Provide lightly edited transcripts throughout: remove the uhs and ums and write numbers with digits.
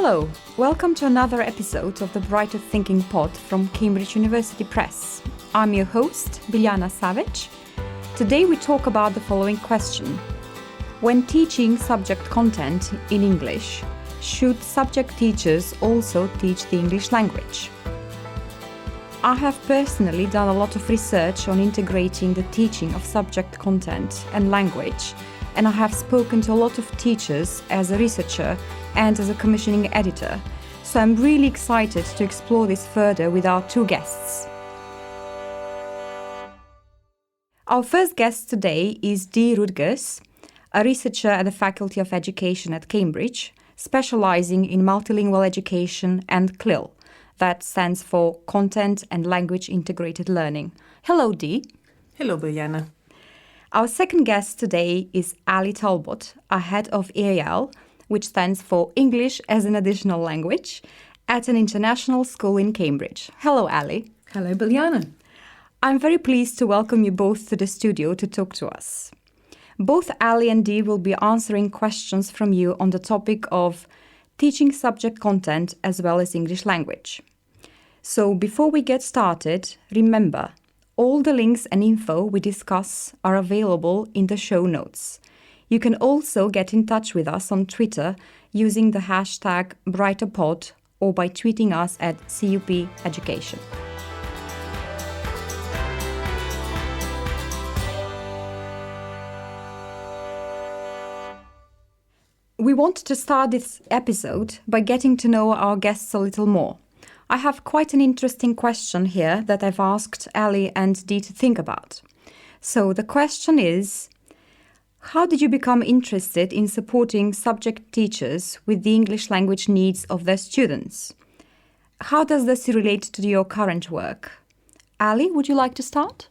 Hello, welcome to another episode of the Brighter Thinking Pod from Cambridge University Press. I'm your host, Biljana Savikj. Today we talk about the following question. When teaching subject content in English, should subject teachers also teach the English language? I have personally done a lot of research on integrating the teaching of subject content and language, and I have spoken to a lot of teachers as a researcher and as a commissioning editor, so I'm really excited to explore this further with our two guests. Our first guest today is Dee Rutgers, a researcher at the Faculty of Education at Cambridge, specialising in multilingual education and CLIL. That stands for Content and Language Integrated Learning. Hello, Dee. Hello, Biljana. Our second guest today is Ali Talbot, a head of EAL, which stands for English as an Additional Language, at an international school in Cambridge. Hello, Ali. Hello, Biljana. I'm very pleased to welcome you both to the studio to talk to us. Both Ali and Dee will be answering questions from you on the topic of teaching subject content as well as English language. So before we get started, remember, all the links and info we discuss are available in the show notes. You can also get in touch with us on Twitter using the hashtag BrighterPod or by tweeting us at CUP Education. We want to start this episode by getting to know our guests a little more. I have quite an interesting question here that I've asked Ali and Dee to think about. So the question is, how did you become interested in supporting subject teachers with the English language needs of their students? How does this relate to your current work? Ali, would you like to start?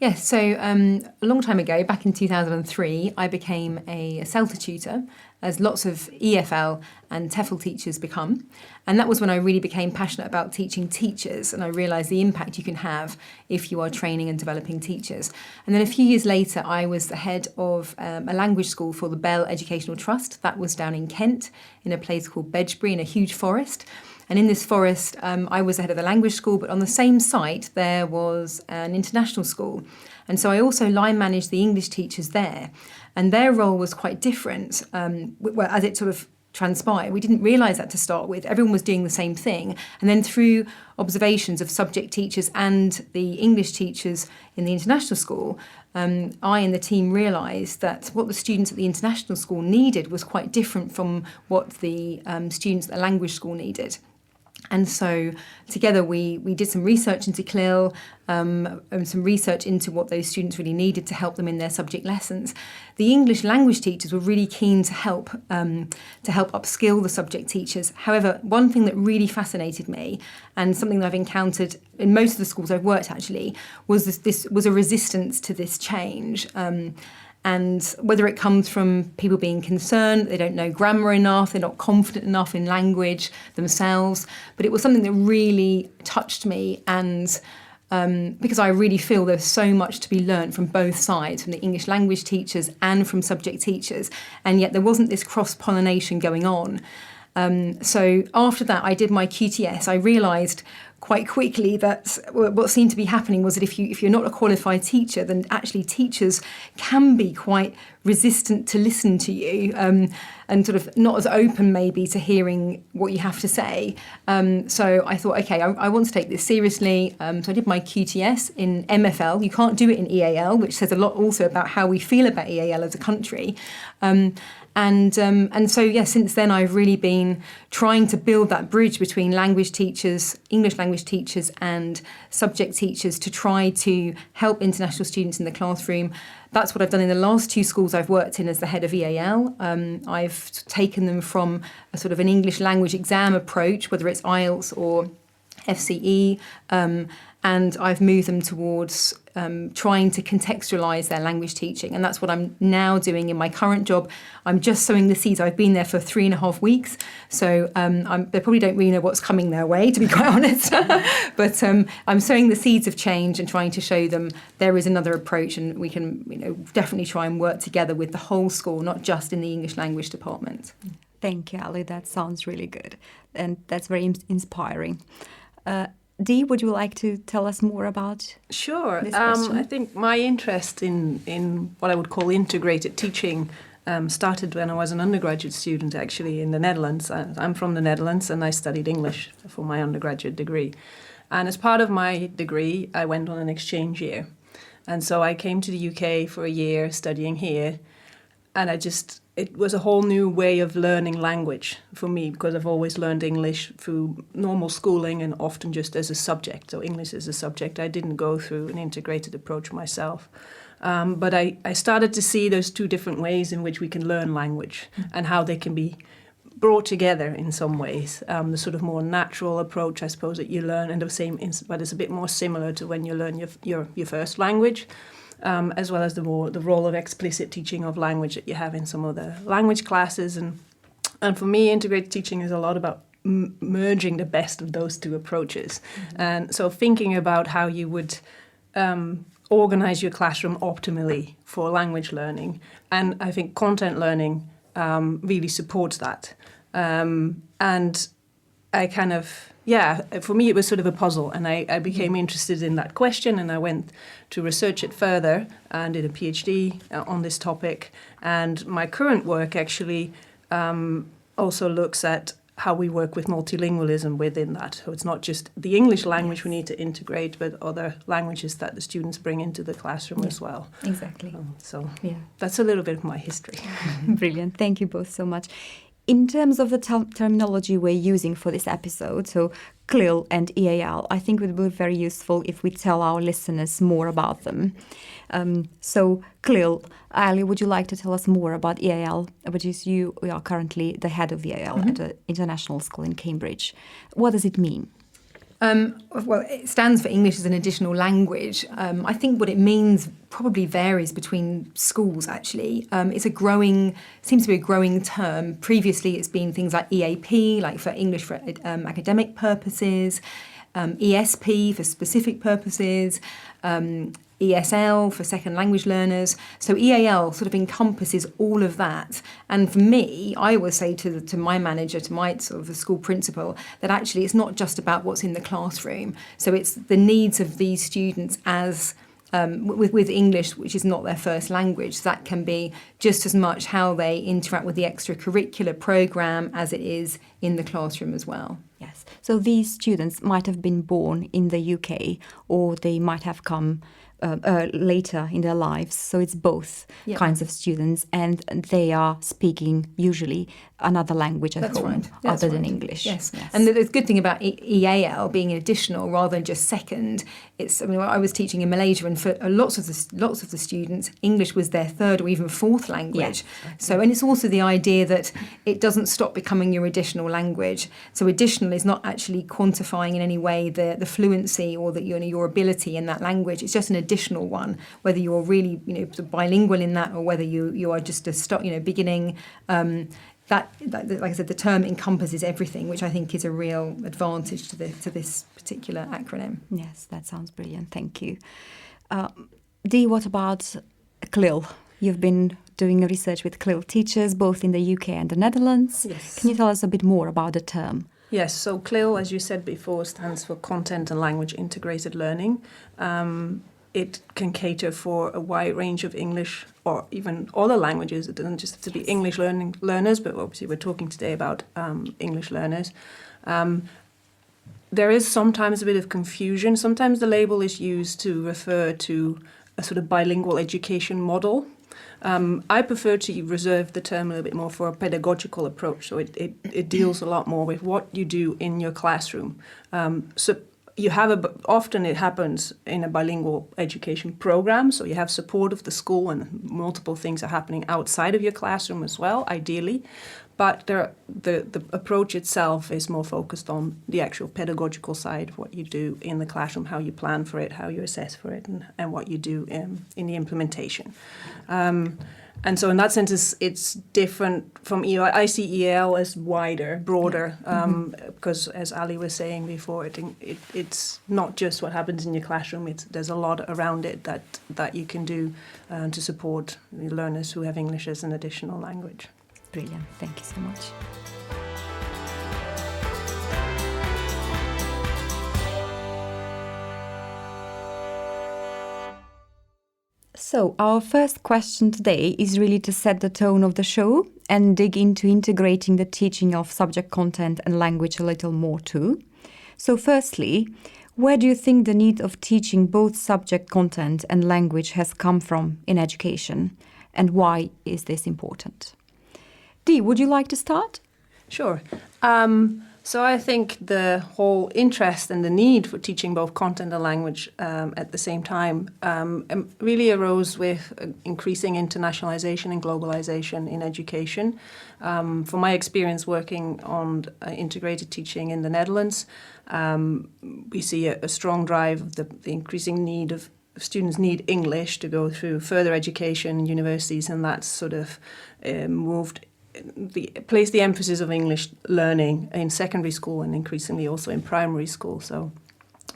Yes, so a long time ago, back in 2003, I became a CELTA tutor, as lots of EFL and TEFL teachers become. And that was when I really became passionate about teaching teachers, and I realised the impact you can have if you are training and developing teachers. And then a few years later, I was the head of a language school for the Bell Educational Trust. That was down in Kent, in a place called Bedgebury, in a huge forest. And in this forest, I was the head of the language school, but on the same site, there was an international school. And so I also line managed the English teachers there. And their role was quite different. As it sort of transpired, we didn't realise that to start with. Everyone was doing the same thing. And then through observations of subject teachers and the English teachers in the international school, I and the team realised that what the students at the international school needed was quite different from what the students at the language school needed. And so together we did some research into CLIL, and some research into what those students really needed to help them in their subject lessons. The English language teachers were really keen to help upskill the subject teachers. However, one thing that really fascinated me, and something that I've encountered in most of the schools I've worked actually, was this was a resistance to this change. And whether it comes from people being concerned, they don't know grammar enough, they're not confident enough in language themselves, but it was something that really touched me, and because I really feel there's so much to be learnt from both sides, from the English language teachers and from subject teachers, and yet there wasn't this cross-pollination going on. So after that, I did my QTS. I realised quite quickly that what seemed to be happening was that if you're not a qualified teacher, then actually teachers can be quite resistant to listen to you, and sort of not as open maybe to hearing what you have to say. So I thought, okay, I want to take this seriously. So I did my QTS in MFL. You can't do it in EAL, which says a lot also about how we feel about EAL as a country. And so, yeah, since then I've really been trying to build that bridge between language teachers, English language teachers and subject teachers to try to help international students in the classroom. That's what I've done in the last two schools I've worked in as the head of EAL. I've taken them from a sort of an English language exam approach, whether it's IELTS or FCE, and I've moved them towards trying to contextualise their language teaching. And that's what I'm now doing in my current job. I'm just sowing the seeds. I've been there for 3.5 weeks, so they probably don't really know what's coming their way, to be quite honest. But I'm sowing the seeds of change and trying to show them there is another approach, and we can definitely try and work together with the whole school, not just in the English language department. Thank you, Ali. That sounds really good. And that's very inspiring. Dee, would you like to tell us more about Sure. this question? I think my interest in what I would call integrated teaching started when I was an undergraduate student, actually, in the Netherlands. I'm from the Netherlands, and I studied English for my undergraduate degree. And as part of my degree, I went on an exchange year. And so I came to the UK for a year studying here. And it was a whole new way of learning language for me, because I've always learned English through normal schooling and often just as a subject. So English as a subject. I didn't go through an integrated approach myself. But I started to see those two different ways in which we can learn language and how they can be brought together in some ways. The sort of more natural approach, I suppose, that you learn, and but it's a bit more similar to when you learn your first language. As well as the role of explicit teaching of language that you have in some of the language classes. And for me, integrated teaching is a lot about merging the best of those two approaches. And so thinking about how you would organize your classroom optimally for language learning. And I think content learning really supports that. And I kind of... for me, it was sort of a puzzle, and I became interested in that question, and I went to research it further and did a PhD on this topic. And my current work actually also looks at how we work with multilingualism within that. So it's not just the English language we need to integrate, but other languages that the students bring into the classroom as well. Exactly. That's a little bit of my history. Brilliant. Thank you both so much. In terms of the terminology we're using for this episode, so CLIL and EAL, I think it would be very useful if we tell our listeners more about them. So CLIL, Ali, would you like to tell us more about EAL, which is you are currently the head of EAL at an international school in Cambridge. What does it mean? Well, it stands for English as an additional language. I think what it means probably varies between schools, actually. Seems to be a growing term. Previously, it's been things like EAP, like for English for academic purposes, ESP for specific purposes, ESL for second language learners. So EAL sort of encompasses all of that. And for me, I always say to my manager, to my sort of school principal, that actually it's not just about what's in the classroom. So it's the needs of these students as with English, which is not their first language. That can be just as much how they interact with the extracurricular programme as it is in the classroom as well. Yes. So these students might have been born in the UK, or they might have come later in their lives. So it's both kinds of students, and they are speaking usually another language at home other than English. Yes. And the good thing about EAL being additional rather than just second, I was teaching in Malaysia, and for lots of the students, English was their third or even fourth language. So, and it's also the idea that it doesn't stop becoming your additional language. So additional is not actually quantifying in any way the fluency or your ability in that language. It's just an additional one, whether you're really bilingual in that, or whether you are just beginning. That, like I said, the term encompasses everything, which I think is a real advantage to this particular acronym. Yes, that sounds brilliant. Thank you. Dee, what about CLIL? You've been doing research with CLIL teachers, both in the UK and the Netherlands. Yes. Can you tell us a bit more about the term? Yes, so CLIL, as you said before, stands for Content and Language Integrated Learning. It can cater for a wide range of English or even other languages. It doesn't just have to be English learners, but obviously we're talking today about English learners. There is sometimes a bit of confusion. Sometimes the label is used to refer to a sort of bilingual education model. I prefer to reserve the term a little bit more for a pedagogical approach. So it deals a lot more with what you do in your classroom. So you have often it happens in a bilingual education program, so you have support of the school and multiple things are happening outside of your classroom as well, ideally. But the approach itself is more focused on the actual pedagogical side of what you do in the classroom, how you plan for it, how you assess for it, and what you do in the implementation. And so in that sense, it's different from EAL. I see EAL as wider, broader, because as Ali was saying before, it's not just what happens in your classroom. There's a lot around it that you can do to support the learners who have English as an additional language. Brilliant. Thank you so much. So our first question today is really to set the tone of the show and dig into integrating the teaching of subject content and language a little more too. So firstly, where do you think the need of teaching both subject content and language has come from in education? And why is this important? Dee, would you like to start? Sure. So I think the whole interest and the need for teaching both content and language at the same time really arose with increasing internationalization and globalization in education. From my experience working on integrated teaching in the Netherlands, we see a strong drive of the increasing need of students need English to go through further education in universities, and that's sort of placed the emphasis of English learning in secondary school and increasingly also in primary school. So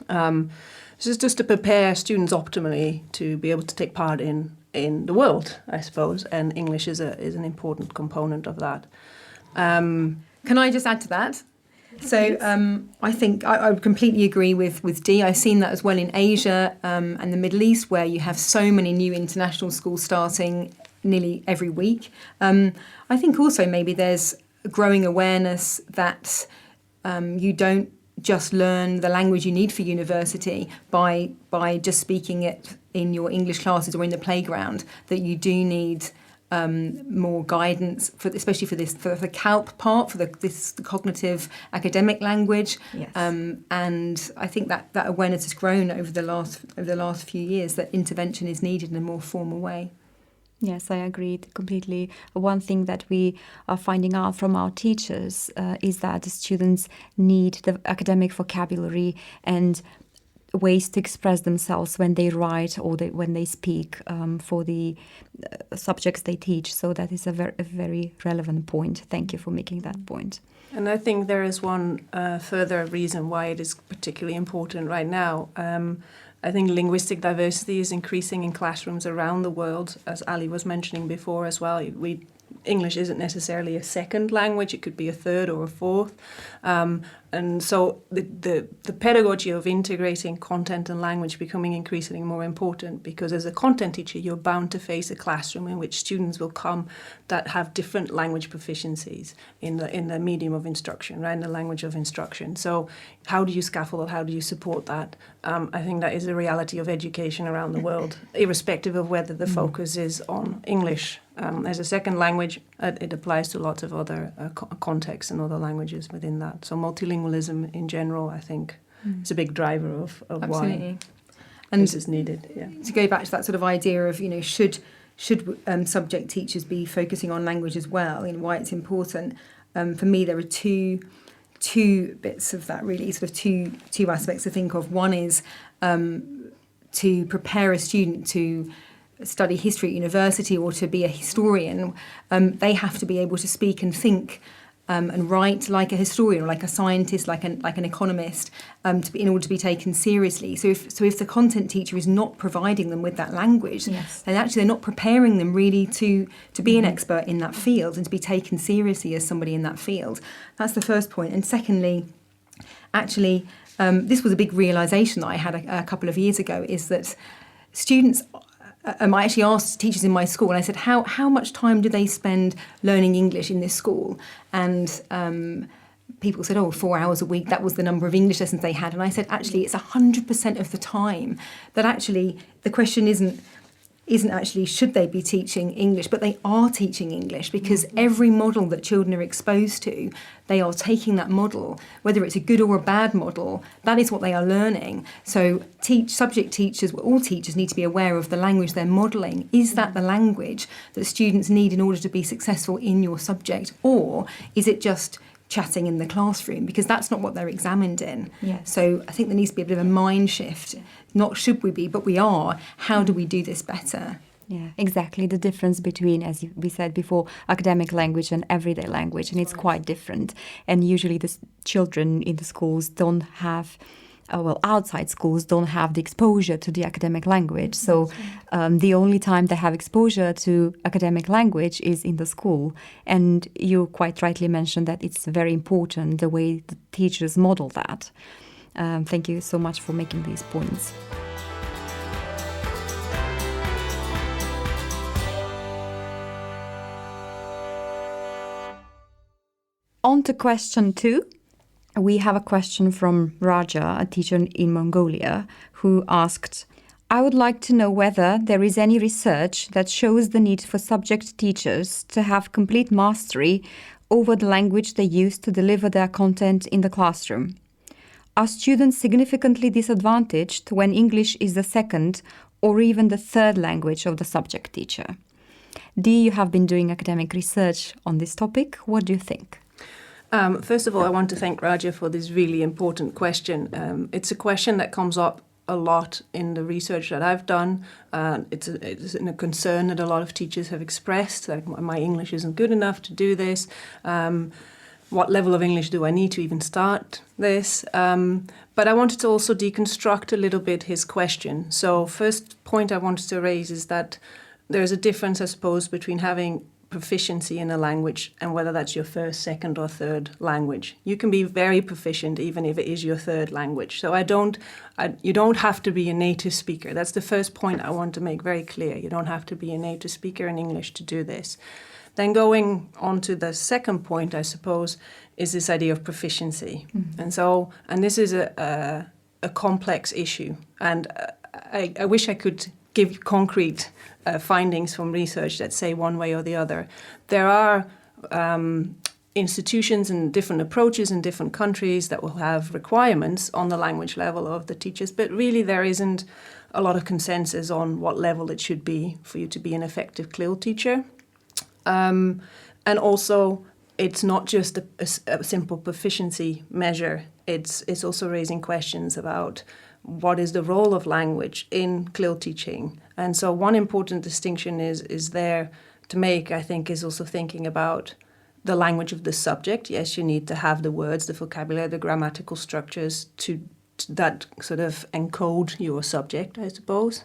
this is just to prepare students optimally to be able to take part in the world, I suppose, and English is an important component of that. Can I just add to that? So I think I would completely agree with Dee. I've seen that as well in Asia and the Middle East, where you have so many new international schools starting nearly every week. I think also maybe there's a growing awareness that you don't just learn the language you need for university by just speaking it in your English classes or in the playground, that you do need more guidance, especially for the CALP part, for this cognitive academic language. Yes. And I think that awareness has grown over the last few years, that intervention is needed in a more formal way. Yes, I agree completely. One thing that we are finding out from our teachers is that the students need the academic vocabulary and ways to express themselves when they write or when they speak for the subjects they teach. So that is a very relevant point. Thank you for making that point. And I think there is one further reason why it is particularly important right now. I think linguistic diversity is increasing in classrooms around the world, as Ali was mentioning before as well. English isn't necessarily a second language, it could be a third or a fourth. And so the pedagogy of integrating content and language becoming increasingly more important, because as a content teacher, you're bound to face a classroom in which students will come that have different language proficiencies in the medium of instruction, right, in the language of instruction. So how do you scaffold, how do you support that? I think that is a reality of education around the world, irrespective of whether the focus is on English as a second language. It applies to lots of other contexts and other languages within that. So multilingualism in general, I think, is a big driver of why this is needed. Yeah. To go back to that sort of idea of, should subject teachers be focusing on language as well, and why it's important. For me, there are two bits of that, really, sort of two aspects to think of. One is to prepare a student to study history at university or to be a historian. They have to be able to speak and think and write like a historian, or like a scientist, like an economist, in order to be taken seriously. So if the content teacher is not providing them with that language, yes, then actually they're not preparing them really to be an expert in that field and to be taken seriously as somebody in that field. That's the first point. And secondly, actually, this was a big realisation that I had a couple of years ago, is that students... I actually asked teachers in my school, and I said, how much time do they spend learning English in this school? And people said, 4 hours a week. That was the number of English lessons they had. And I said, actually, it's 100% of the time. That actually, the question isn't actually should they be teaching English, but they are teaching English, because every model that children are exposed to, they are taking that model, whether it's a good or a bad model, that is what they are learning. So subject teachers, all teachers need to be aware of the language they're modelling. Is that the language that students need in order to be successful in your subject, or is it just chatting in the classroom? Because that's not what they're examined in. Yes. So I think there needs to be a bit of a mind shift. Not should we be, but we are. How do we do this better? Yeah, exactly. The difference between, as we said before, academic language and everyday language, and it's quite different. And usually the children in the schools don't have outside schools don't have the exposure to the academic language. So the only time they have exposure to academic language is in the school. And you quite rightly mentioned that it's very important the way the teachers model that. Thank you so much for making these points. On to question 2. We have a question from Raja, a teacher in Mongolia, who asked, I would like to know whether there is any research that shows the need for subject teachers to have complete mastery over the language they use to deliver their content in the classroom. Are students significantly disadvantaged when English is the second or even the third language of the subject teacher? Dee, you have been doing academic research on this topic. What do you think? First of all, I want to thank Raja for this really important question. It's a question that comes up a lot in the research that I've done. It's a concern that a lot of teachers have expressed, that my English isn't good enough to do this. What level of English do I need to even start this? But I wanted to also deconstruct a little bit his question. So first point I wanted to raise is that there's a difference, I suppose, between having proficiency in a language and whether that's your first, second or third language. You can be very proficient even if it is your third language. So you don't have to be a native speaker. That's the first point I want to make very clear. You don't have to be a native speaker in English to do this. Then going on to the second point, I suppose, is this idea of proficiency. Mm-hmm. And this is a complex issue. And I wish I could give concrete findings from research that say one way or the other. There are institutions and different approaches in different countries that will have requirements on the language level of the teachers, but really there isn't a lot of consensus on what level it should be for you to be an effective CLIL teacher. And also, it's not just a simple proficiency measure. It's also raising questions about what is the role of language in CLIL teaching. And so one important distinction is there to make, I think, is also thinking about the language of the subject. Yes, you need to have the words, the vocabulary, the grammatical structures to that sort of encode your subject, I suppose.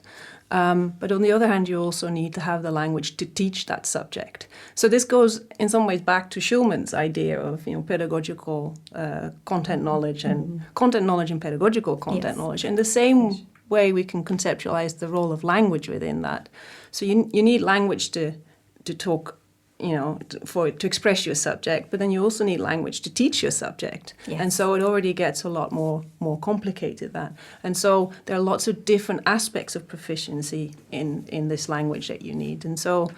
But on the other hand, you also need to have the language to teach that subject. So this goes in some ways back to Schulman's idea of pedagogical content knowledge and content knowledge and pedagogical content knowledge. In the same way, we can conceptualize the role of language within that. So you need language to talk, to express your subject, but then you also need language to teach your subject. Yes. And so it already gets a lot more complicated that. And so there are lots of different aspects of proficiency in this language that you need. And so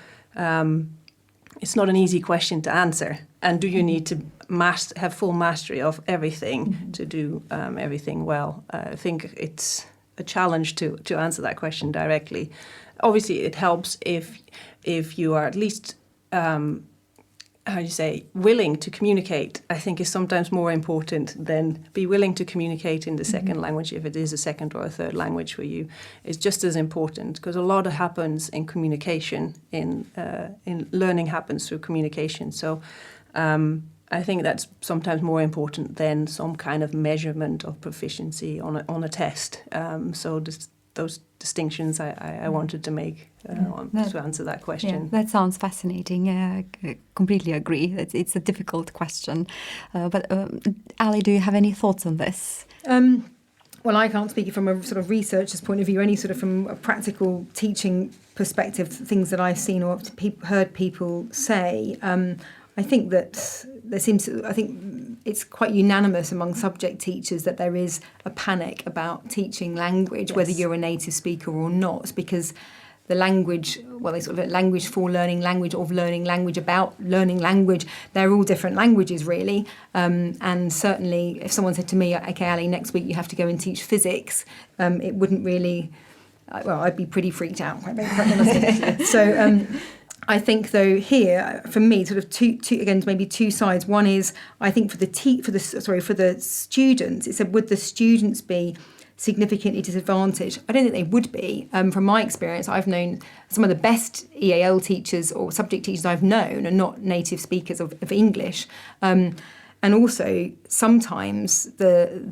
it's not an easy question to answer. And do you need to have full mastery of everything to do everything well? I think it's a challenge to answer that question directly. Obviously, it helps if you are at least willing to communicate, I think is sometimes more important than be willing to communicate in the second language. If it is a second or a third language for you, is just as important, because a lot happens in communication, in learning happens through communication. So I think that's sometimes more important than some kind of measurement of proficiency on a test. Those distinctions I wanted to make to answer that question. Yeah, that sounds fascinating. I completely agree. It's a difficult question. But Ali, do you have any thoughts on this? Well, I can't speak from a sort of researcher's point of view, any sort of from a practical teaching perspective, things that I've seen or heard people say. I think that I think it's quite unanimous among subject teachers that there is a panic about teaching language, whether you're a native speaker or not, because the language, they sort of language for learning language, of learning language, about learning language, they're all different languages really. And certainly if someone said to me, okay, Ali, next week you have to go and teach physics, it wouldn't really, I'd be pretty freaked out. So I think, though, here for me, sort of two maybe two sides. One is, I think for the students, it said, would the students be significantly disadvantaged? I don't think they would be. From my experience, I've known some of the best EAL teachers or subject teachers I've known are not native speakers of English. And And also, sometimes the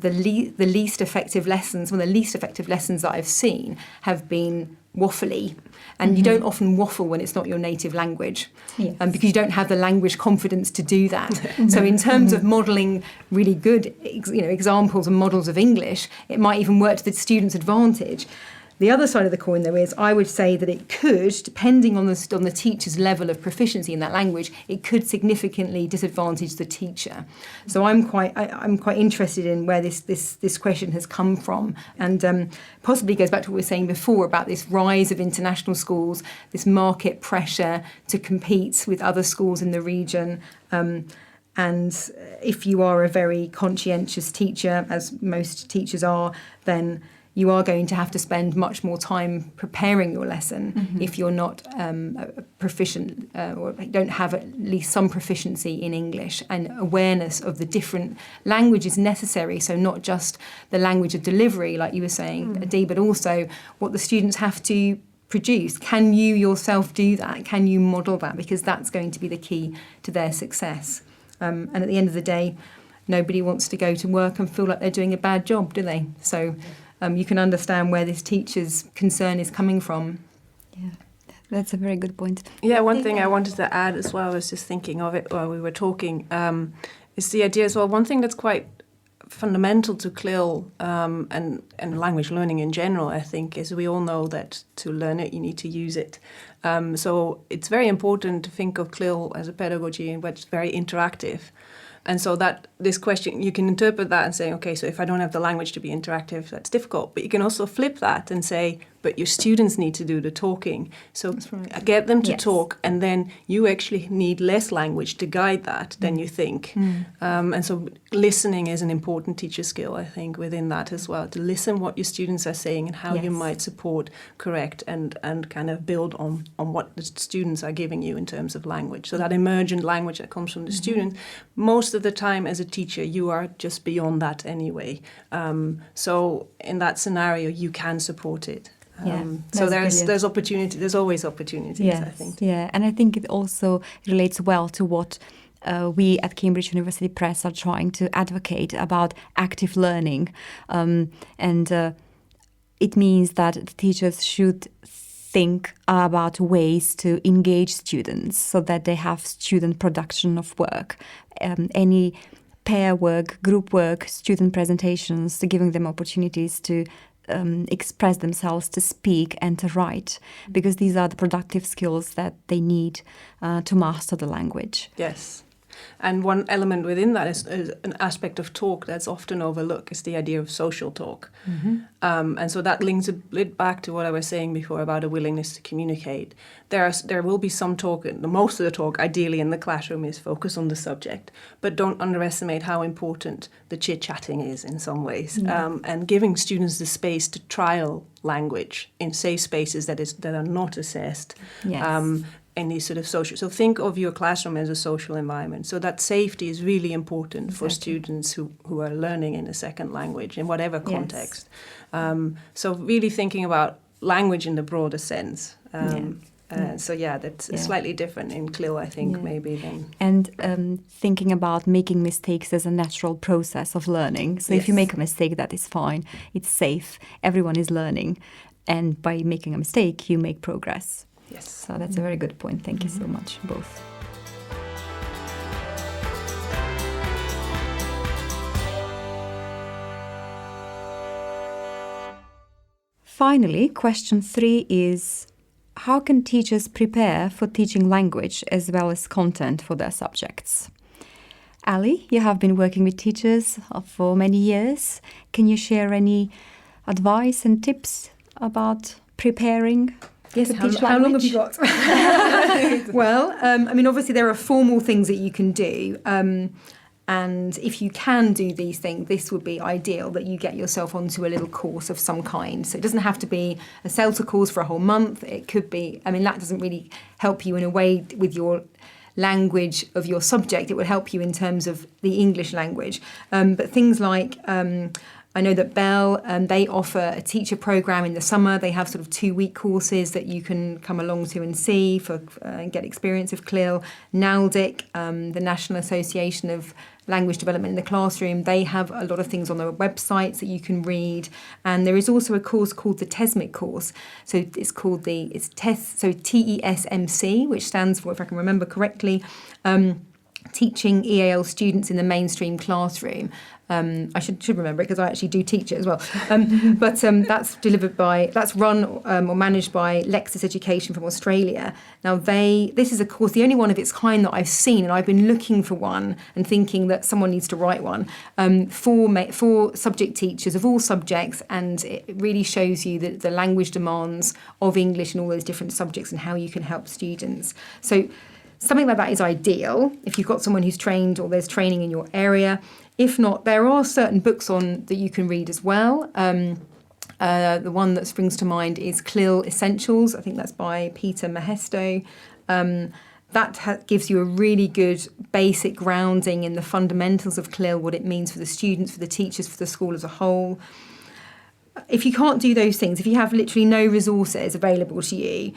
least effective lessons, one of the least effective lessons that I've seen have been waffly. And you don't often waffle when it's not your native language, because you don't have the language confidence to do that. So in terms of modelling really good examples and models of English, it might even work to the student's advantage. The other side of the coin, though, is I would say that it could, depending on the teacher's level of proficiency in that language, it could significantly disadvantage the teacher. So I'm quite interested in where this question has come from, and possibly goes back to what we were saying before about this rise of international schools, this market pressure to compete with other schools in the region. And if you are a very conscientious teacher, as most teachers are, then you are going to have to spend much more time preparing your lesson if you're not proficient or don't have at least some proficiency in English and awareness of the different languages necessary. So not just the language of delivery, like you were saying, Dee, but also what the students have to produce. Can you yourself do that? Can you model that? Because that's going to be the key to their success. And at the end of the day, nobody wants to go to work and feel like they're doing a bad job, do they? So you can understand where this teacher's concern is coming from. Yeah, that's a very good point. Yeah, one thing I wanted to add as well, I was just thinking of it while we were talking, is the idea as well, one thing that's quite fundamental to CLIL and language learning in general, I think, is we all know that to learn it, you need to use it. So it's very important to think of CLIL as a pedagogy which is very interactive. And so that this question, you can interpret that and say, okay, so if I don't have the language to be interactive, that's difficult. But you can also flip that and say, but your students need to do the talking. So get them to talk, and then you actually need less language to guide that than you think. And so listening is an important teacher skill, I think, within that as well, to listen what your students are saying and how you might support, correct, and kind of build on what the students are giving you in terms of language. So that emergent language that comes from the student, most of the time as a teacher, you are just beyond that anyway. So in that scenario, you can support it. So there's opportunity. There's always opportunities, I think. Yeah, and I think it also relates well to what we at Cambridge University Press are trying to advocate about active learning. It means that the teachers should think about ways to engage students so that they have student production of work. Any pair work, group work, student presentations, giving them opportunities to express themselves, to speak and to write, because these are the productive skills that they need to master the language. Yes. And one element within that is an aspect of talk that's often overlooked, is the idea of social talk. And so that links a bit back to what I was saying before about a willingness to communicate. There will be some talk, and most of the talk, ideally in the classroom, is focused on the subject. But don't underestimate how important the chit-chatting is in some ways. And giving students the space to trial language in safe spaces that are not assessed. Any sort of social. So think of your classroom as a social environment. So that safety is really important for students who are learning in a second language in whatever context. So really thinking about language in the broader sense. That's slightly different in CLIL, I think, maybe than. And thinking about making mistakes as a natural process of learning. So if you make a mistake, that is fine. It's safe. Everyone is learning. And by making a mistake, you make progress. Yes. So that's a very good point. Thank you so much, both. Finally, question 3 is, how can teachers prepare for teaching language as well as content for their subjects? Ali, you have been working with teachers for many years. Can you share any advice and tips about preparing? Yes, how long have you got? Well, obviously there are formal things that you can do. And if you can do these things, this would be ideal, that you get yourself onto a little course of some kind. So it doesn't have to be a CELTA course for a whole month. It could be, that doesn't really help you in a way with your language of your subject. It would help you in terms of the English language. But things like I know that Bell, they offer a teacher program in the summer. They have sort of 2-week courses that you can come along to and see and get experience of CLIL. NALDIC, the National Association of Language Development in the Classroom, they have a lot of things on their websites that you can read. And there is also a course called the TESMIC course. So it's called TESMC, which stands for, if I can remember correctly, Teaching EAL Students in the Mainstream Classroom. I should remember it because I actually do teach it as well. But that's run or managed by Lexis Education from Australia. Now this is a course, the only one of its kind that I've seen, and I've been looking for one and thinking that someone needs to write one for subject teachers of all subjects, and it really shows you the language demands of English and all those different subjects and how you can help students. So something like that is ideal if you've got someone who's trained or there's training in your area. If not, there are certain books on that you can read as well. The one that springs to mind is CLIL Essentials. I think that's by Peter Mahesto. That gives you a really good basic grounding in the fundamentals of CLIL, what it means for the students, for the teachers, for the school as a whole. If you can't do those things, if you have literally no resources available to you,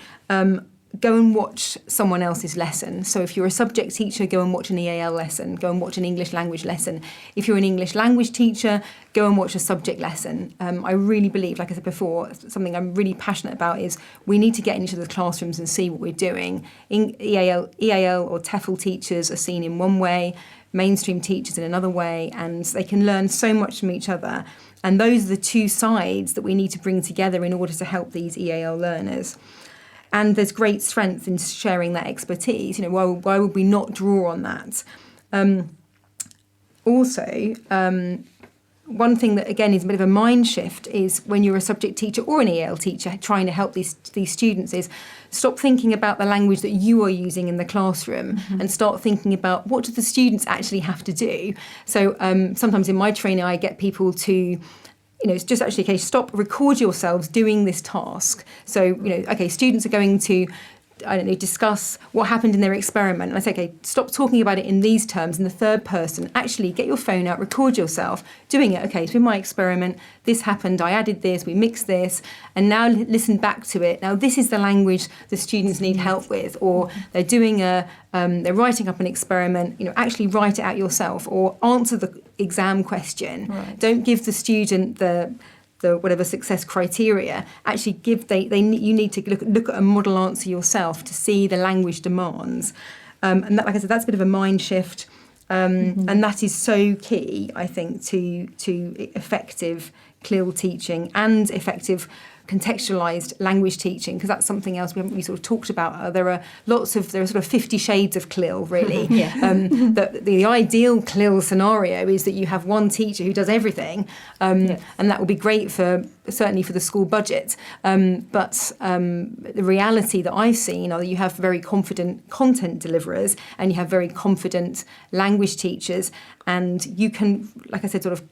go and watch someone else's lesson. So if you're a subject teacher, go and watch an EAL lesson, go and watch an English language lesson. If you're an English language teacher, go and watch a subject lesson. I really believe, like I said before, something I'm really passionate about is we need to get into the classrooms and see what we're doing. EAL or TEFL teachers are seen in one way, mainstream teachers in another way, and they can learn so much from each other. And those are the two sides that we need to bring together in order to help these EAL learners. And there's great strength in sharing that expertise. Why would we not draw on that? One thing that, again, is a bit of a mind shift is when you're a subject teacher or an EAL teacher trying to help these students is stop thinking about the language that you are using in the classroom and start thinking about what do the students actually have to do. So sometimes in my training I get people to it's just actually, okay, stop, record yourselves doing this task. So, okay, students are going to, discuss what happened in their experiment. And I say, okay, stop talking about it in these terms in the third person. Actually, get your phone out, record yourself doing it. Okay, so in my experiment, this happened, I added this, we mixed this, and now listen back to it. Now, this is the language the students need help with, or they're doing they're writing up an experiment, actually write it out yourself or answer the exam question. Right. Don't give the student the whatever success criteria. Actually you need to look at a model answer yourself to see the language demands. And that, like I said, that's a bit of a mind shift. And that is so key, I think, to effective CLIL teaching and effective contextualised language teaching, because that's something else we haven't really sort of talked about. There are sort of 50 shades of CLIL, really. The ideal CLIL scenario is that you have one teacher who does everything, and that will be great certainly for the school budget. But the reality that I've seen are that you have very confident content deliverers and you have very confident language teachers, and you can, like I said, sort of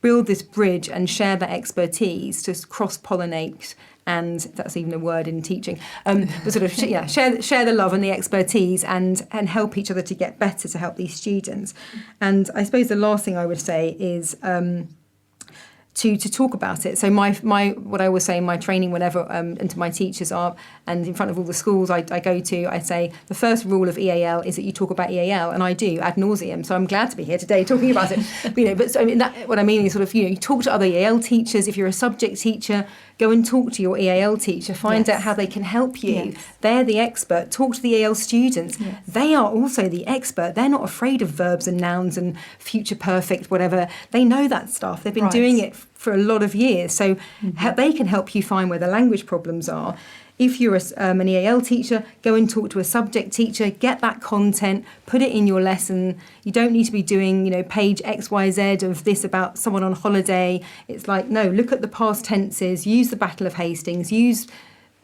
build this bridge and share that expertise to cross-pollinate, and that's even a word in teaching, but sort of share the love and the expertise and help each other to get better, to help these students. And I suppose the last thing I would say is to talk about it. So my what I always say in my training, whenever and to my teachers are, and in front of all the schools I go to, I say the first rule of EAL is that you talk about EAL, and I do ad nauseum. So I'm glad to be here today talking about it. What I mean is sort of you talk to other EAL teachers. If you're a subject teacher, go and talk to your EAL teacher. Find out how they can help you. Yes. They're the expert. Talk to the EAL students. Yes. They are also the expert. They're not afraid of verbs and nouns and future perfect, whatever. They know that stuff. They've been doing it for a lot of years. So they can help you find where the language problems are. If you're an EAL teacher, go and talk to a subject teacher, get that content, put it in your lesson. You don't need to be doing, page XYZ of this about someone on holiday. It's like, no, look at the past tenses, use the Battle of Hastings, use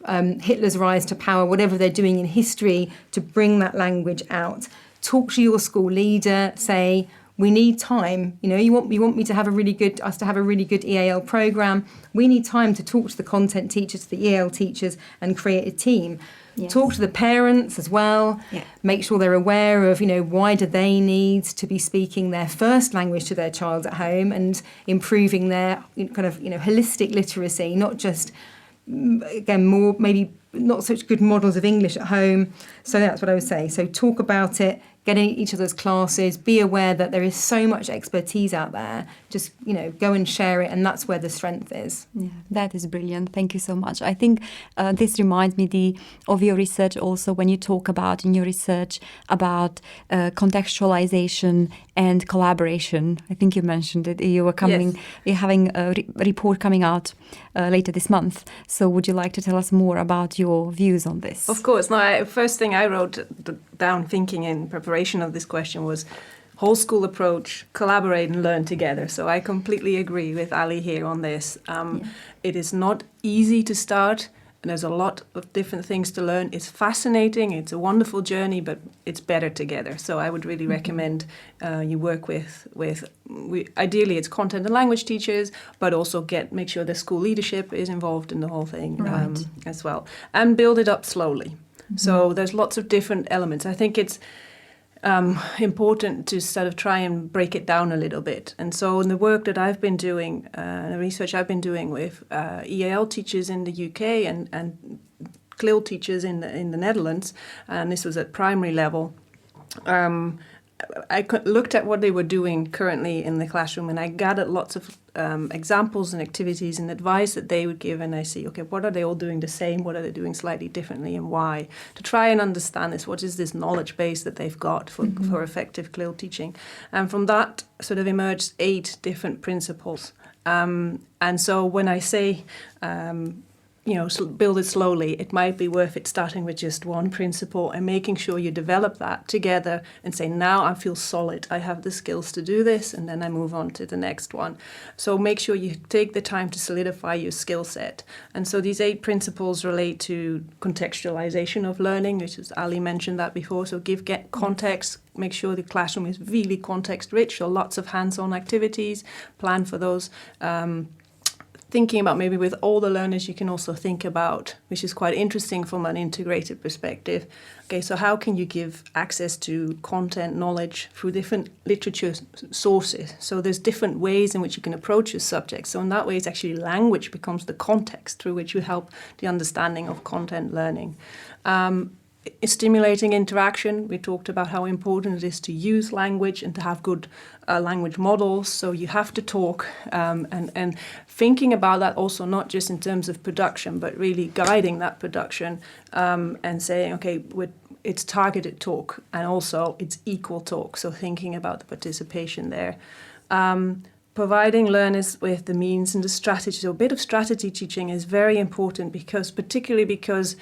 Hitler's rise to power, whatever they're doing in history to bring that language out. Talk to your school leader, say, we need time. You want me to have us to have a really good EAL program. We need time to talk to the content teachers, to the EAL teachers, and create a team. Yes. Talk to the parents as well. Yeah. Make sure they're aware of, why do they need to be speaking their first language to their child at home, and improving their kind of, holistic literacy, not just, again, more maybe not such good models of English at home. So that's what I would say. So talk about it, get in each other's classes, be aware that there is so much expertise out there. Just, go and share it, and that's where the strength is. Yeah, that is brilliant. Thank you so much. I think this reminds me of your research also, when you talk about in your research about contextualization and collaboration. I think you mentioned it. You're having a report coming out later this month. So would you like to tell us more about your views on this? Of course. No, first thing I wrote down thinking in preparation of this question was whole school approach, collaborate and learn together. So I completely agree with Ali here on this. It is not easy to start, and there's a lot of different things to learn. It's fascinating, it's a wonderful journey, but it's better together. So I would really recommend you work with ideally it's content and language teachers, but also make sure the school leadership is involved in the whole thing as well. And build it up slowly. So there's lots of different elements. I think it's important to sort of try and break it down a little bit. And so in the work that I've been doing, the research I've been doing with EAL teachers in the UK and CLIL teachers in the Netherlands, and this was at primary level, I looked at what they were doing currently in the classroom, and I gathered lots of examples and activities and advice that they would give, and I see, okay, what are they all doing the same? What are they doing slightly differently, and why? To try and understand this, what is this knowledge base that they've got for effective CLIL teaching? And from that sort of emerged 8 different principles. And so when I say build it slowly, it might be worth it starting with just one principle and making sure you develop that together and say, now I feel solid, I have the skills to do this, and then I move on to the next one. So make sure you take the time to solidify your skill set. And so these 8 principles relate to contextualization of learning, which is Ali mentioned that before. So get context, make sure the classroom is really context rich, so lots of hands-on activities, plan for those. Thinking about maybe with all the learners, you can also think about, which is quite interesting from an integrated perspective, okay, so how can you give access to content, knowledge through different literature sources? So there's different ways in which you can approach your subject. So in that way, it's actually language becomes the context through which you help the understanding of content learning. Stimulating interaction. We talked about how important it is to use language and to have good language models. So you have to talk and thinking about that also not just in terms of production, but really guiding that production and saying, okay, it's targeted talk and also it's equal talk. So thinking about the participation there. Providing learners with the means and the strategy. So a bit of strategy teaching is very important particularly because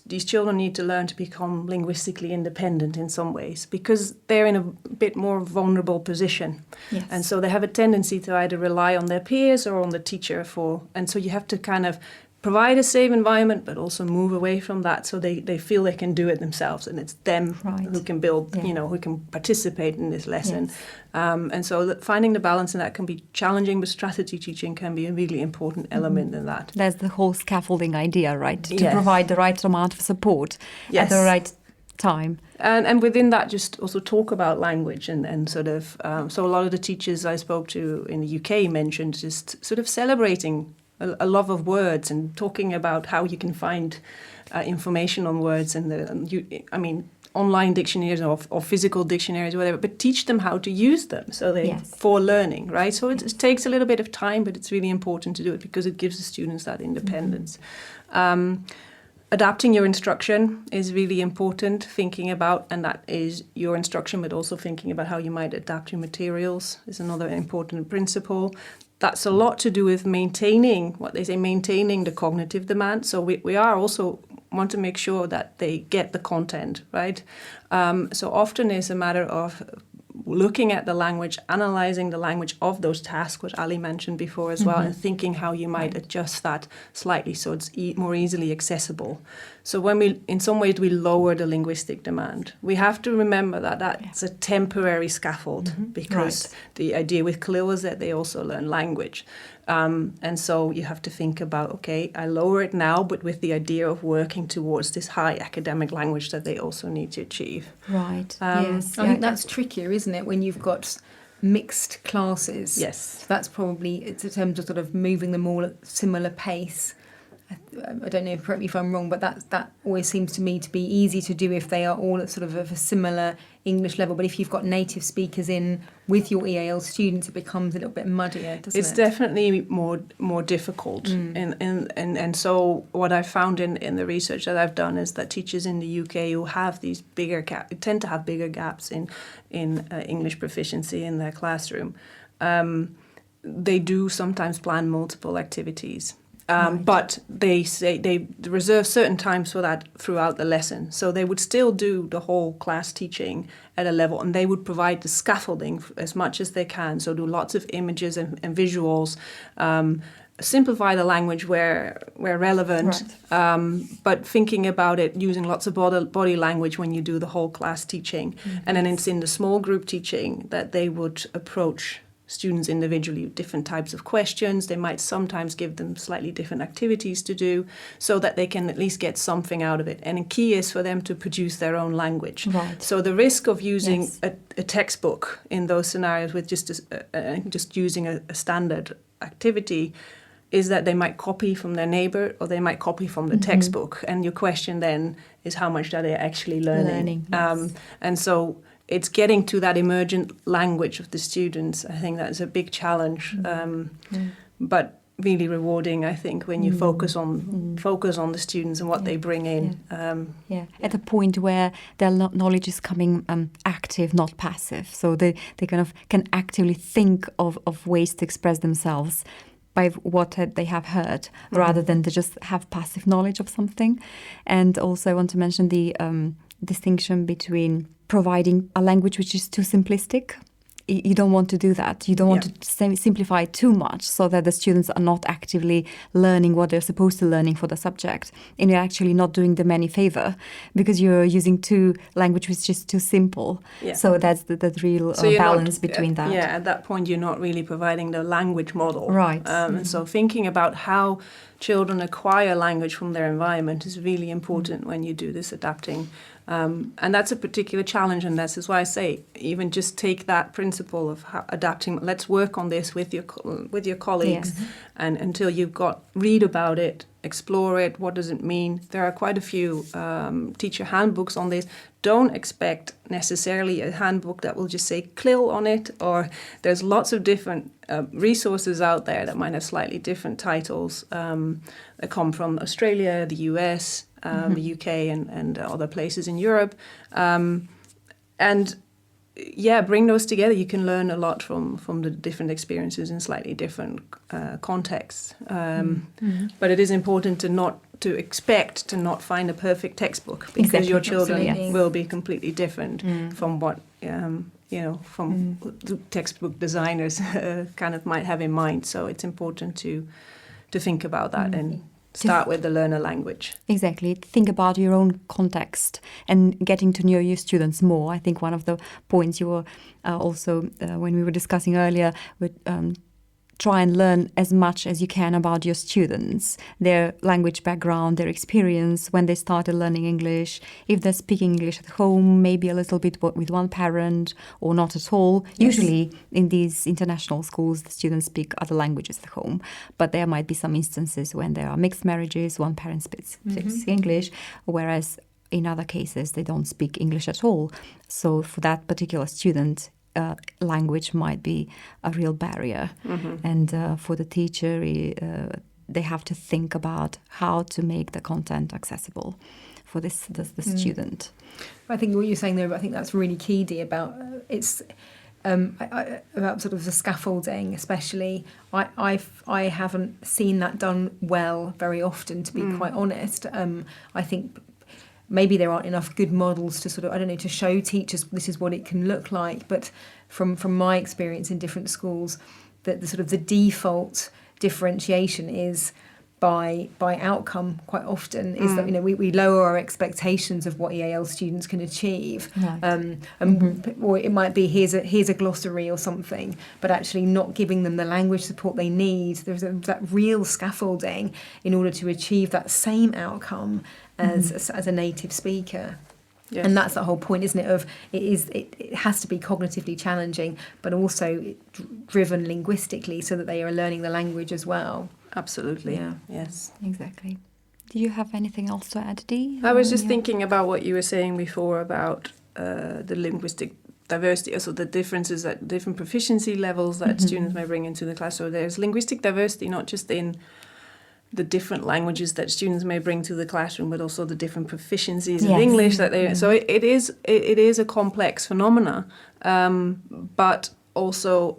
these children need to learn to become linguistically independent in some ways because they're in a bit more vulnerable position. Yes. And so they have a tendency to either rely on their peers or on the teacher and so you have to kind of provide a safe environment, but also move away from that so they feel they can do it themselves and it's them who can build, who can participate in this lesson. Yes. And so finding the balance in that can be challenging, but strategy teaching can be a really important element in that. That's the whole scaffolding idea, right? To provide the right amount of support at the right time. And within that, just also talk about language and sort of, so a lot of the teachers I spoke to in the UK mentioned just sort of celebrating a love of words and talking about how you can find information on words online dictionaries or physical dictionaries or whatever, but teach them how to use them for learning, right? So it takes a little bit of time, but it's really important to do it because it gives the students that independence. Adapting your instruction is really important, thinking about, and that is your instruction, but also thinking about how you might adapt your materials is another important principle. That's a lot to do with maintaining the cognitive demand. So we are also want to make sure that they get the content, right? So often it's a matter of looking at the language, analyzing the language of those tasks, which Ali mentioned before as well, and thinking how you might adjust that slightly so it's more easily accessible. So when in some ways we lower the linguistic demand, we have to remember that that's a temporary scaffold, because the idea with CLIL is that they also learn language. And so you have to think about, okay, I lower it now, but with the idea of working towards this high academic language that they also need to achieve. Right, yes. I think that's trickier, isn't it, when you've got mixed classes? Yes. So that's probably, it's in terms of sort of moving them all at similar pace. I don't know, correct me if I'm wrong, but that always seems to me to be easy to do if they are all at sort of a similar English level. But if you've got native speakers in with your EAL students, it becomes a little bit muddier, doesn't it? It's definitely more difficult. And so what I found in the research that I've done is that teachers in the UK who have these tend to have bigger gaps in English proficiency in their classroom. They do sometimes plan multiple activities. But they say they reserve certain times for that throughout the lesson. So they would still do the whole class teaching at a level, and they would provide the scaffolding as much as they can. So do lots of images and visuals, simplify the language where relevant, but thinking about it using lots of body language when you do the whole class teaching. And then it's in the small group teaching that they would approach students individually with different types of questions. They might sometimes give them slightly different activities to do so that they can at least get something out of it. And the key is for them to produce their own language. Right. So the risk of using a textbook in those scenarios with just using a standard activity is that they might copy from their neighbour or they might copy from the textbook. And your question then is how much are they actually learning? Yes. And so it's getting to that emergent language of the students. I think that's a big challenge, but really rewarding, I think, when you focus on the students and what they bring in. At a point where their knowledge is coming active, not passive. So they kind of can actively think of ways to express themselves by what they have heard, rather than to just have passive knowledge of something. And also I want to mention the distinction between providing a language which is too simplistic. You don't want to do that. You don't want to simplify it too much so that the students are not actively learning what they're supposed to learning for the subject. And you're actually not doing them any favor because you're using language which is just too simple. Yeah. So that's the real balance between that. Yeah, at that point you're not really providing the language model. Right. So thinking about how children acquire language from their environment is really important when you do this adapting. And that's a particular challenge, and that's why I say even just take that principle of adapting. Let's work on this with your colleagues, and until you've read about it, explore it. What does it mean? There are quite a few teacher handbooks on this. Don't expect necessarily a handbook that will just say CLIL on it, or there's lots of different resources out there that might have slightly different titles that come from Australia, the US, the UK and other places in Europe. Bring those together. You can learn a lot from the different experiences in slightly different contexts. But it is important to expect to not find a perfect textbook, because your children will be completely different from what from the textbook designers kind of might have in mind. So it's important to think about that and start with the learner language. Exactly. Think about your own context and getting to know your students more. I think one of the points you were also, when we were discussing earlier, would try and learn as much as you can about your students, their language background, their experience, when they started learning English, if they're speaking English at home, maybe a little bit with one parent or not at all. Yes. Usually in these international schools, the students speak other languages at home, but there might be some instances when there are mixed marriages, one parent speaks English, whereas in other cases they don't speak English at all. So for that particular student, language might be a real barrier. And for the teacher, they have to think about how to make the content accessible for the student. I think what you're saying there, I think that's really key, Dee, about about sort of the scaffolding, especially. I haven't seen that done well very often, to be quite honest. I think maybe there aren't enough good models to sort of, I don't know, to show teachers this is what it can look like. But from my experience in different schools, that the sort of the default differentiation is by outcome quite often, is that, you know, we lower our expectations of what EAL students can achieve. Right. Or it might be here's a glossary or something, but actually not giving them the language support they need. There's that real scaffolding in order to achieve that same outcome as a native speaker. Yes. And that's the whole point, isn't it? Of it has to be cognitively challenging, but also driven linguistically, so that they are learning the language as well. Absolutely. Yeah. Yes. Exactly. Do you have anything else to add, Dee? I was just thinking about what you were saying before about the linguistic diversity, also the differences at different proficiency levels that students may bring into the class. So there's linguistic diversity, not just in the different languages that students may bring to the classroom, but also the different proficiencies in English that they. So it is a complex phenomena, but also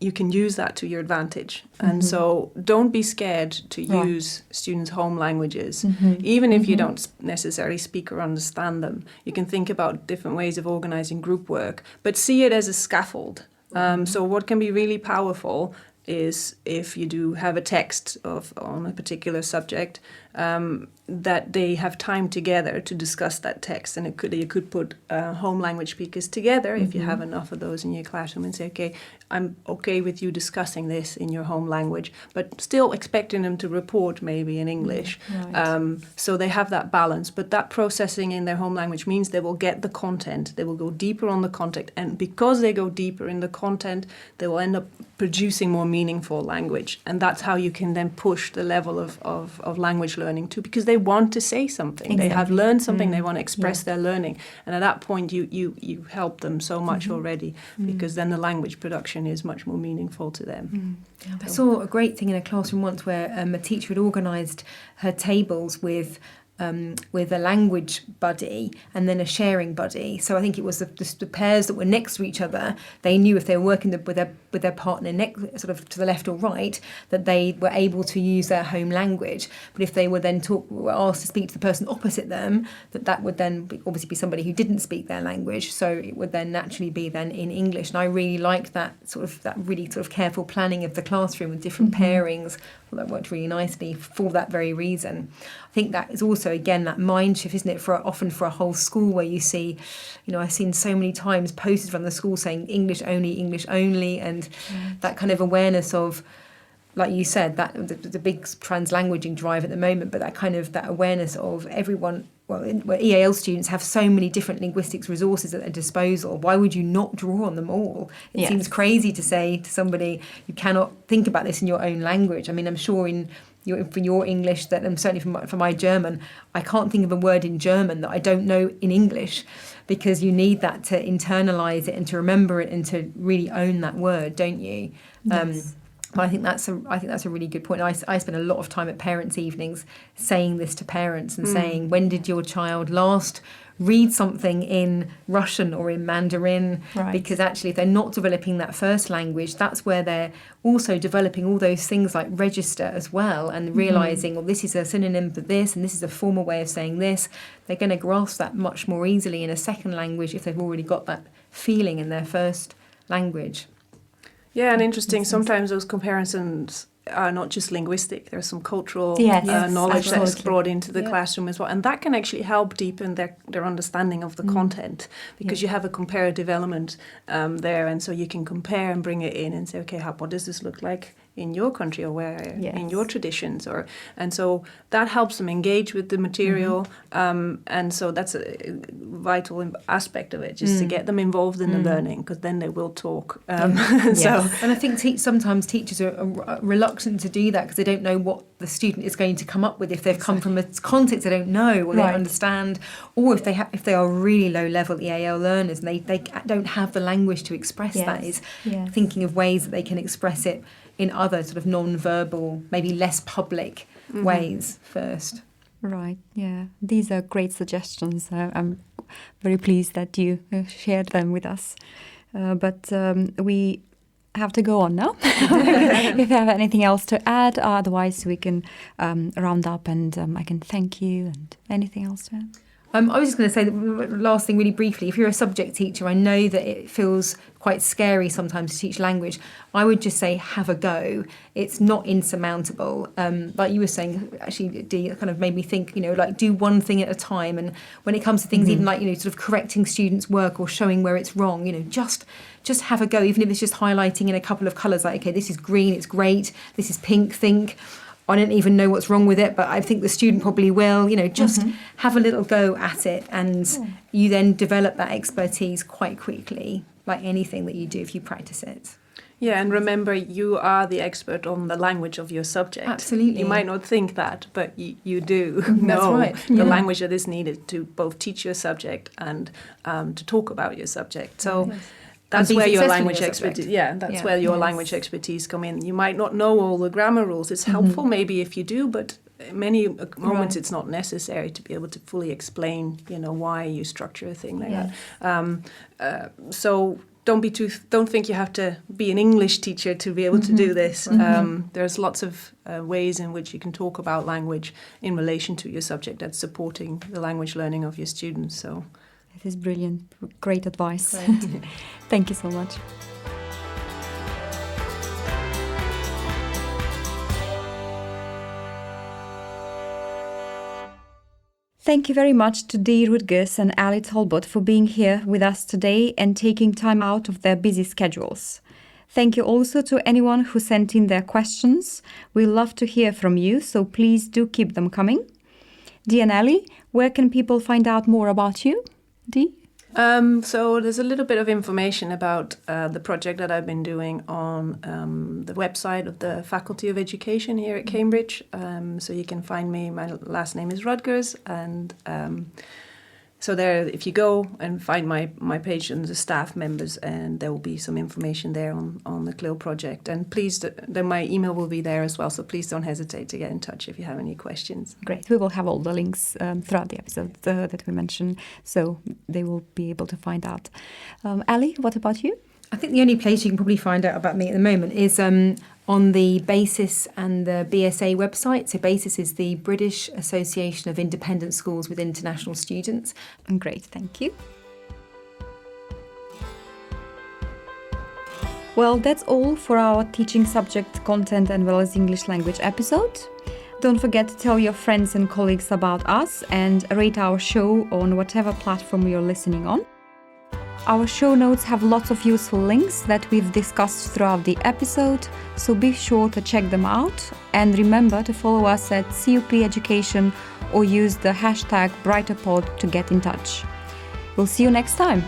you can use that to your advantage. And so don't be scared to use students' home languages, even if you don't necessarily speak or understand them. You can think about different ways of organizing group work, but see it as a scaffold. So what can be really powerful is if you do have a text on a particular subject, that they have time together to discuss that text, and you could put home language speakers together if you have enough of those in your classroom, and say, okay, I'm okay with you discussing this in your home language, but still expecting them to report maybe in English. Right. So they have that balance, but that processing in their home language means they will get the content, they will go deeper on the content, and because they go deeper in the content, they will end up producing more meaningful language, and that's how you can then push the level of language learning too, because they want to say something. They have learned something, they want to express their learning, and at that point you help them so much already, because then the language production is much more meaningful to them. I saw a great thing in a classroom once where a teacher had organised her tables with a language buddy and then a sharing buddy. So I think it was the pairs that were next to each other. They knew if they were working with their partner sort of to the left or right, that they were able to use their home language. But if they were then were asked to speak to the person opposite them, that would then obviously be somebody who didn't speak their language. So it would then naturally be then in English. And I really liked that really careful planning of the classroom with different pairings. Well, that worked really nicely for that very reason. I think that is also, again, that mind shift, isn't it, often for a whole school, where you see, you know, I've seen so many times posters from the school saying English only, and that kind of awareness of, like you said, that the big translanguaging drive at the moment, but that awareness of everyone. Well, where EAL students have so many different linguistics resources at their disposal, why would you not draw on them all? It seems crazy to say to somebody, you cannot think about this in your own language. I mean, I'm sure for your English, that and certainly for my German, I can't think of a word in German that I don't know in English, because you need that to internalise it and to remember it and to really own that word, don't you? Yes. But I think that's a really good point. I spend a lot of time at parents' evenings saying this to parents and saying, when did your child last read something in Russian or in Mandarin? Right. Because actually, if they're not developing that first language, that's where they're also developing all those things like register as well, and realising, well, this is a synonym for this and this is a formal way of saying this. They're going to grasp that much more easily in a second language if they've already got that feeling in their first language. Yeah, and interesting, sometimes those comparisons are not just linguistic. There's some cultural knowledge that is brought into the classroom as well. And that can actually help deepen their understanding of the content, because you have a comparative element there. And so you can compare and bring it in and say, okay, what does this look like in your country, or where in your traditions? And so that helps them engage with the material. And so that's a vital aspect of it, just to get them involved in the learning, because then they will talk. And I think sometimes teachers are reluctant to do that because they don't know what the student is going to come up with if they've come from a context they don't know or they don't understand, or if they are really low level EAL learners and they don't have the language to express that, is thinking of ways that they can express it in other sort of non-verbal, maybe less public ways first. Right, yeah. These are great suggestions. I'm very pleased that you shared them with us. But we have to go on now. If you have anything else to add, otherwise we can round up and I can thank you, and anything else to add. I was just going to say the last thing really briefly. If you're a subject teacher, I know that it feels quite scary sometimes to teach language. I would just say have a go. It's not insurmountable. Like you were saying, actually, Dee, it kind of made me think, like do one thing at a time. And when it comes to things even like, sort of correcting students' work or showing where it's wrong, just have a go, even if it's just highlighting in a couple of colours, like, okay, this is green, it's great, this is pink, think. I don't even know what's wrong with it, but I think the student probably will. Just have a little go at it, and you then develop that expertise quite quickly, like anything that you do if you practice it. Yeah, and remember, you are the expert on the language of your subject. Absolutely. You might not think that, but you do That's know right. the language that is needed to both teach your subject and to talk about your subject. So. That's where your language expertise. Yeah, that's where your language expertise come in. You might not know all the grammar rules. It's helpful maybe if you do, but many moments it's not necessary to be able to fully explain, why you structure a thing like that. So don't think you have to be an English teacher to be able to do this. There's lots of ways in which you can talk about language in relation to your subject that's supporting the language learning of your students. So. It is brilliant. Great advice. Thank you so much. Thank you very much to Dee Rutgers and Ali Talbot for being here with us today and taking time out of their busy schedules. Thank you also to anyone who sent in their questions. We love to hear from you, so please do keep them coming. Dee and Ali, where can people find out more about you? Dee? So there's a little bit of information about the project that I've been doing on the website of the Faculty of Education here at Cambridge. So you can find me. My last name is Rutgers, and so there, if you go and find my page and the staff members, and there will be some information there on the CLIL project. And please, then my email will be there as well. So please don't hesitate to get in touch if you have any questions. Great. We will have all the links throughout the episode that we mentioned, so they will be able to find out. Ali, what about you? I think the only place you can probably find out about me at the moment is on the BASIS and the BSA website. So BASIS is the British Association of Independent Schools with International Students. Great, thank you. Well, that's all for our teaching subject, content and well as English language episode. Don't forget to tell your friends and colleagues about us and rate our show on whatever platform you're listening on. Our show notes have lots of useful links that we've discussed throughout the episode, so be sure to check them out. And remember to follow us at CUP Education or use the hashtag BrighterPod to get in touch. We'll see you next time.